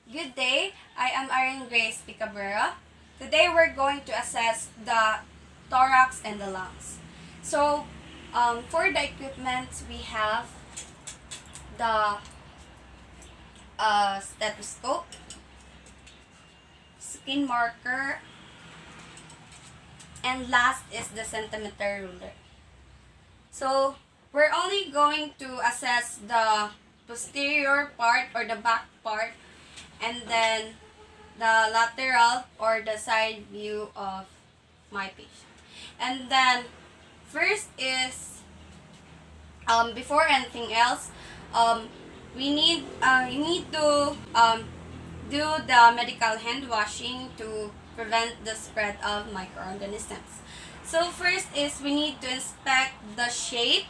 Good day, I am Erin Grace Picabera. Today we're going to assess the thorax and the lungs. So, for the equipment, we have the stethoscope, skin marker, and last is the centimeter ruler. So, we're only going to assess the posterior part or the back part, and then the lateral or the side view of my patient. And then first is before anything else, you need to do the medical hand washing to prevent the spread of microorganisms. So first is we need to inspect the shape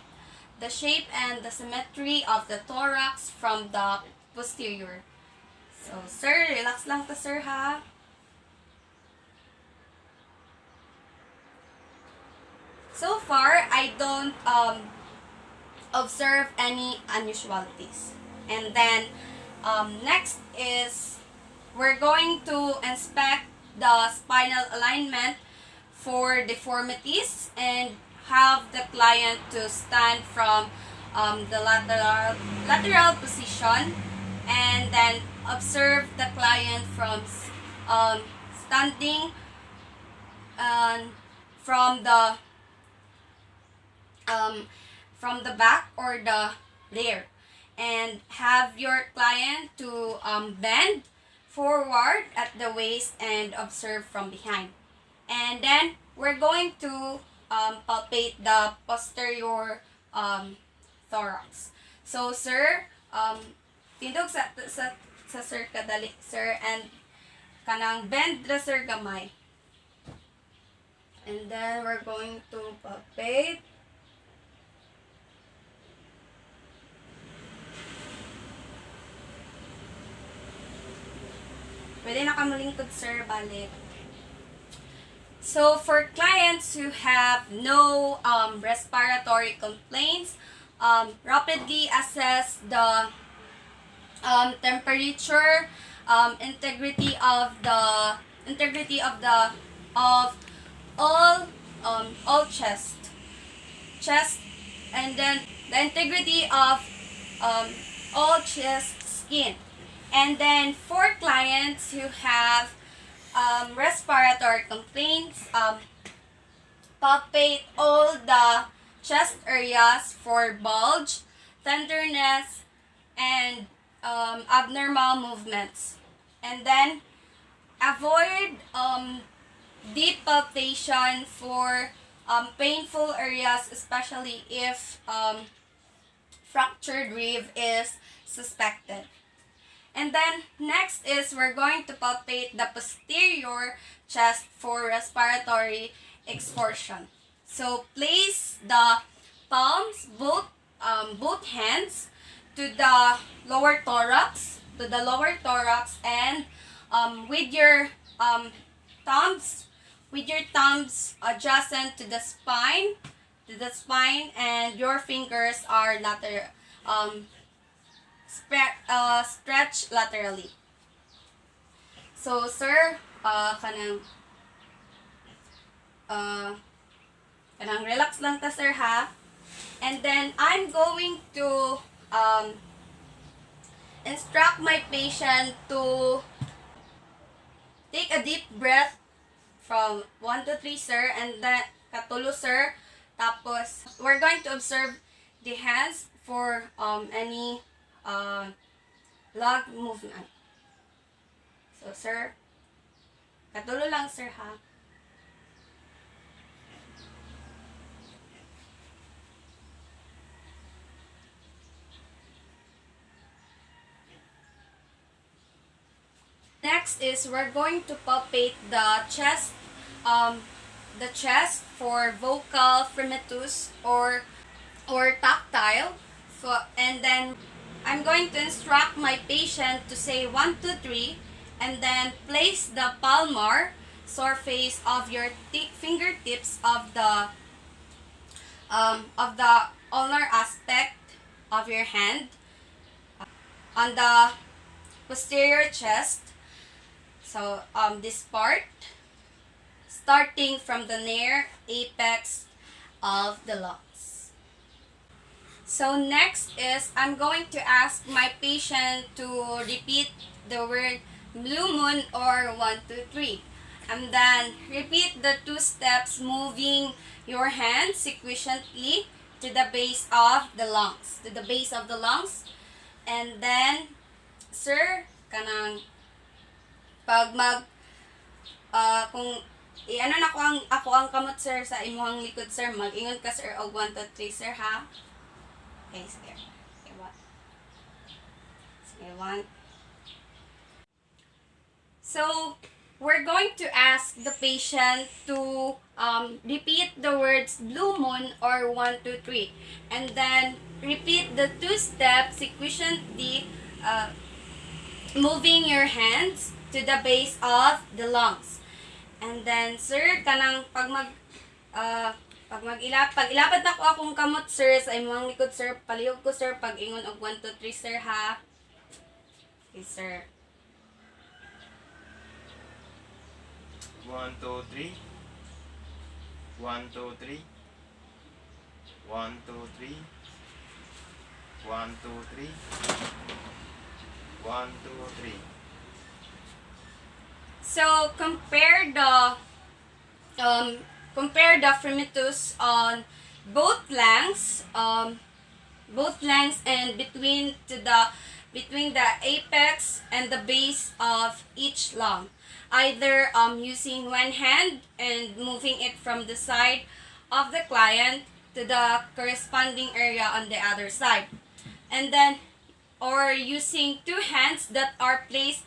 and the symmetry of the thorax from the posterior. So, sir, relax lang to, sir, ha? So far, I don't observe any unusualities. And then, next is we're going to inspect the spinal alignment for deformities and have the client to stand from the lateral position, and then observe the client from standing and um, from the back or the rear, and have your client to bend forward at the waist and observe from behind. And then we're going to palpate the posterior thorax. So sir, tindog sa sir kadali sir, and kanang bend ra sir gamay. And then we're going to palpate. Pwede na kamulingkod sir, balik. So for clients who have no respiratory complaints, rapidly assess the temperature, integrity of all chest, and then the integrity of all chest skin. And then for clients who have respiratory complaints, palpate all the chest areas for bulge, tenderness, and abnormal movements. And then avoid deep palpation for painful areas, especially if fractured rib is suspected. And then next is we're going to palpate the posterior chest for respiratory extortion. So place the palms, both hands, to the lower thorax, and with your thumbs adjacent to the spine, and your fingers are stretch laterally. So sir, kanang relax lang ta sir, ha. And then I'm going to instruct my patient to take a deep breath from 1 to 3 sir, and then katulo sir. Tapos we're going to observe the hands for any log movement. So sir, katulo lang sir, ha. Next is we're going to palpate the chest for vocal fremitus or tactile. So, and then I'm going to instruct my patient to say 1, 2, 3, and then place the palmar surface of your fingertips of the ulnar aspect of your hand on the posterior chest. So, this part, starting from the near apex of the lungs. So, next is I'm going to ask my patient to repeat the word blue moon or 1, 2, 3. And then repeat the 2 steps, moving your hands sequentially to the base of the lungs. To the base of the lungs. And then, sir, kanang pag kung i-ano na ako ang kamot sir sa imuhang likod sir, mag-ingon ka sir og 1, 2, 3 sir ha. Okay, sige. Okay, what? Sige, 1. So, we're going to ask the patient to repeat the words blue moon or 1, 2, 3. And then, repeat the 2 steps sequentially, moving your hands to the base of the lungs. And then, sir, kanang pag ilapad na ko akong kamot, sir, sa imong likod, sir, palihog ko, sir, pag ingon og 1, 2, 3, sir, ha? Okay, sir. 1, 2, 3. 1, 2, 3. 1, 2, 3. 1, 2, 3. 1, 2, 3. So, compare the fremitus on both lungs and between the apex and the base of each lung. Either using one hand and moving it from the side of the client to the corresponding area on the other side. And then, or using 2 hands that are placed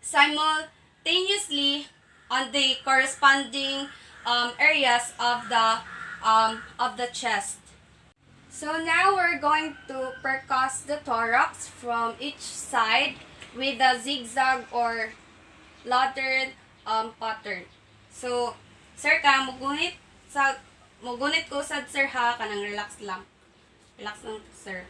simultaneously on the corresponding areas of the chest. So now we're going to percuss the thorax from each side with a zigzag or laddered pattern. So, sir ka, mugunit ko sad sir ha, kanang relax lang. Relax lang sir.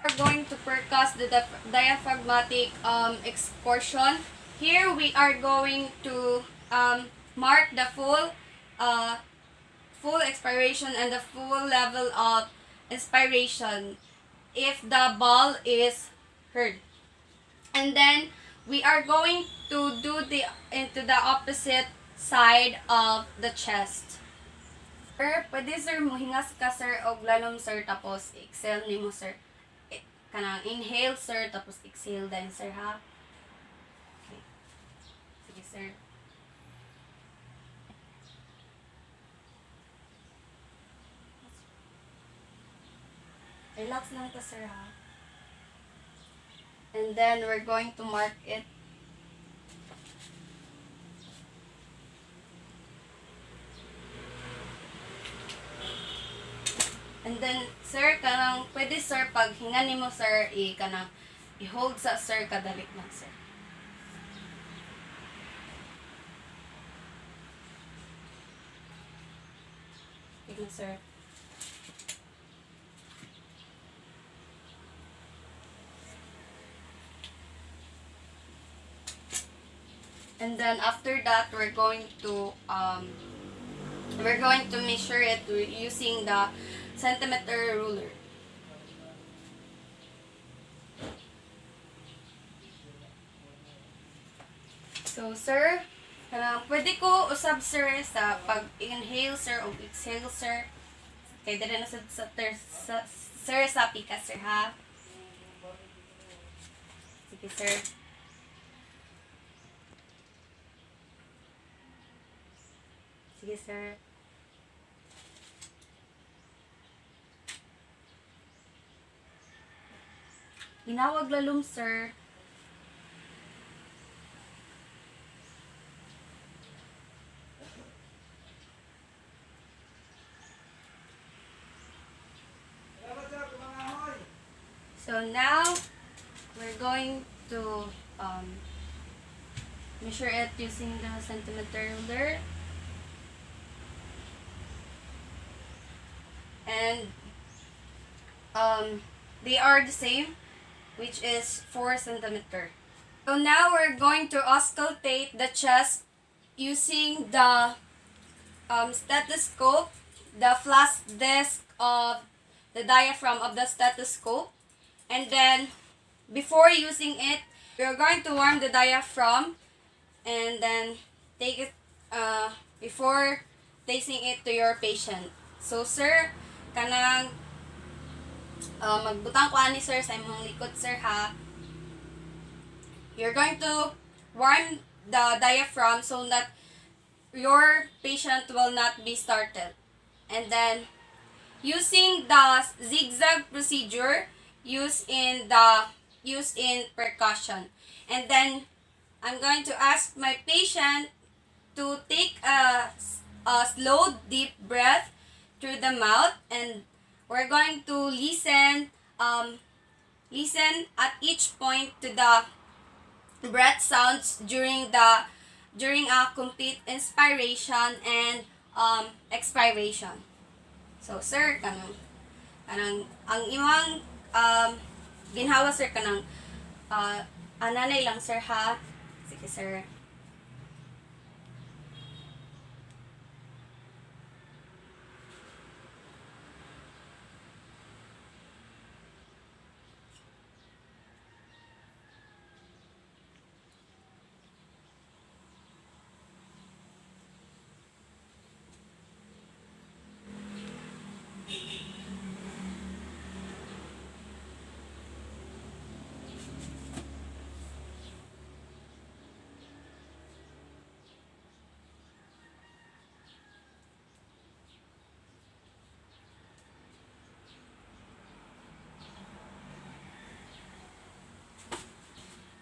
We're going to percuss the diaphragmatic excursion. Here we are going to mark the full expiration and the full level of inspiration if the ball is heard. And then we are going to do into the opposite side of the chest. Sir, pwede sir muhingas ka sir og lalom sir tapos exhale nimo sir. Kanang inhale sir tapos exhale din sir ha. Okay. Sige sir. Relax lang to sir ha. And then we're going to mark it. And then, sir, kanang, pwede sir, pag hinga nimo sir, kanang, i-hold sa sir, kadalik lang sir. Tignan sir. And then after that, we're going to measure it using the centimeter ruler. So, sir, pwede ko usab sir sa pag-inhale sir o exhale sir. Kaya dala na sir sa pika sir ha. Sige sir. Sige sir. Ginawag lalom sir. So now, we're going to measure it using the centimeter ruler. And they are the same, which is 4 centimeter. So now we're going to auscultate the chest using the stethoscope, the flash disc of the diaphragm of the stethoscope. And then, before using it, we're going to warm the diaphragm and then take it before placing it to your patient. So, sir, kanang magbutang ko ani sir sa imong likod, sir, ha. You're going to warm the diaphragm so that your patient will not be startled. And then, using the zigzag procedure used in percussion. And then, I'm going to ask my patient to take a slow, deep breath through the mouth, and we're going to listen at each point to the breath sounds during a complete inspiration and expiration. So sir, kanang ang imong ginhawa sir kanang ananay lang sir, ha. Sige sir.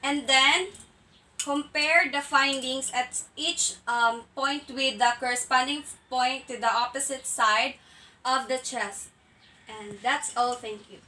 And then, compare the findings at each point with the corresponding point to the opposite side of the chest. And that's all. Thank you.